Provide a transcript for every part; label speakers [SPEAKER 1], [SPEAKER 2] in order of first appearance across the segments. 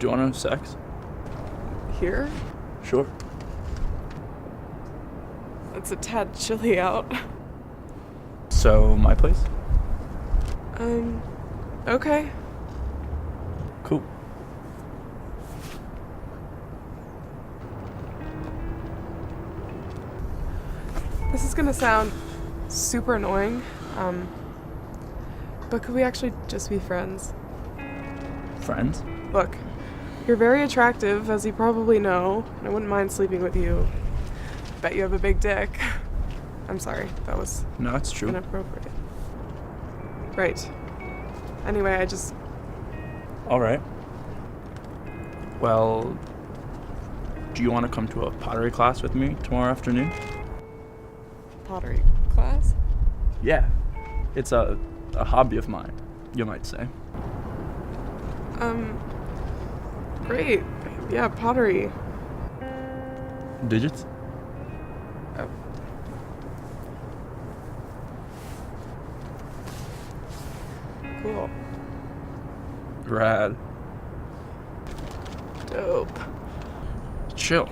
[SPEAKER 1] Do you want to have sex?
[SPEAKER 2] Here?
[SPEAKER 1] Sure.
[SPEAKER 2] It's a tad chilly out.
[SPEAKER 1] So, my place?
[SPEAKER 2] Okay.
[SPEAKER 1] Cool.
[SPEAKER 2] This is gonna sound super annoying, but could we actually just be friends?
[SPEAKER 1] Friends?
[SPEAKER 2] Look, you're very attractive, as you probably know, and I wouldn't mind sleeping with you. Bet you have a big dick. I'm sorry, that was
[SPEAKER 1] No, it's true.
[SPEAKER 2] inappropriate. Right. Anyway, I just...
[SPEAKER 1] Alright. Well, do you want to come to a pottery class with me tomorrow afternoon?
[SPEAKER 2] Pottery class?
[SPEAKER 1] Yeah. It's a hobby of mine, you might say.
[SPEAKER 2] Great. Yeah, pottery.
[SPEAKER 1] Digits?
[SPEAKER 2] Oh. Cool.
[SPEAKER 1] Rad.
[SPEAKER 2] Dope.
[SPEAKER 1] Chill.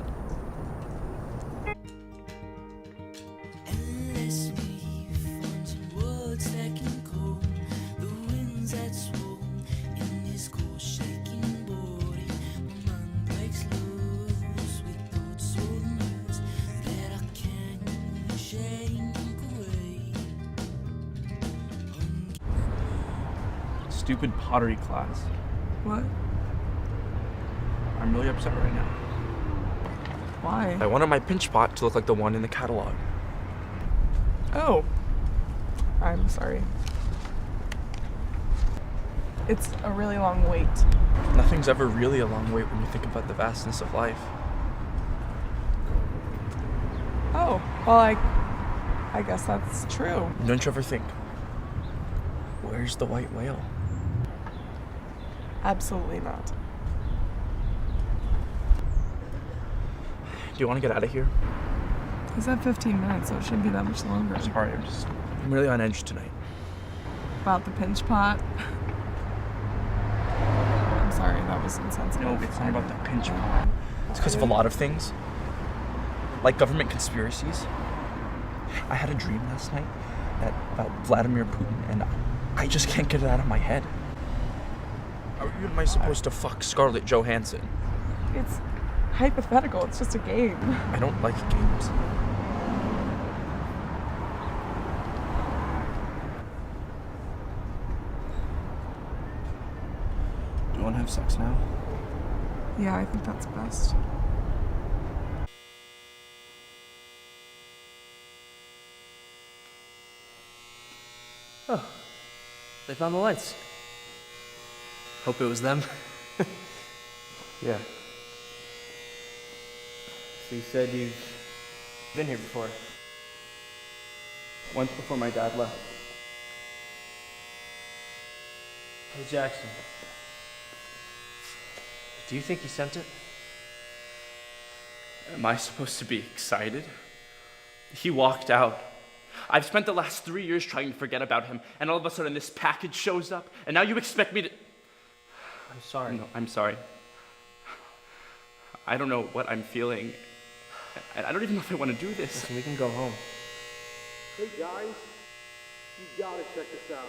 [SPEAKER 1] Stupid pottery class.
[SPEAKER 2] What?
[SPEAKER 1] I'm really upset right now.
[SPEAKER 2] Why?
[SPEAKER 3] I wanted my pinch pot to look like the one in the catalog.
[SPEAKER 2] Oh. I'm sorry. It's a really long wait.
[SPEAKER 3] Nothing's ever really a long wait when you think about the vastness of life.
[SPEAKER 2] Oh, well, I guess that's true.
[SPEAKER 3] Don't you ever think, where's the white whale?
[SPEAKER 2] Absolutely not.
[SPEAKER 3] Do you want to get out of here?
[SPEAKER 2] He said 15 minutes, so it shouldn't be that much longer.
[SPEAKER 3] Sorry, I'm really on edge tonight.
[SPEAKER 2] About the pinch pot. I'm sorry, that was insensitive.
[SPEAKER 3] No, it's not about the pinch pot. It's because of a lot of things. Like government conspiracies. I had a dream last night about Vladimir Putin, and I just can't get it out of my head. How am I supposed to fuck Scarlett Johansson?
[SPEAKER 2] It's hypothetical, it's just a game.
[SPEAKER 3] I don't like games.
[SPEAKER 1] Do you want to have sex now?
[SPEAKER 2] Yeah, I think that's best.
[SPEAKER 4] Oh, they found the lights. Hope it was them.
[SPEAKER 3] Yeah.
[SPEAKER 4] So you said you've been here before.
[SPEAKER 1] Once before my dad left.
[SPEAKER 4] Hey, Jackson. Do you think he sent it?
[SPEAKER 1] Am I supposed to be excited? He walked out. I've spent the last 3 years trying to forget about him, and all of a sudden this package shows up, and now you expect me to...
[SPEAKER 4] I'm sorry.
[SPEAKER 1] No, I'm sorry. I don't know what I'm feeling. I don't even know if I want to do this.
[SPEAKER 4] Listen, we can go home.
[SPEAKER 5] Hey guys, you gotta check this out.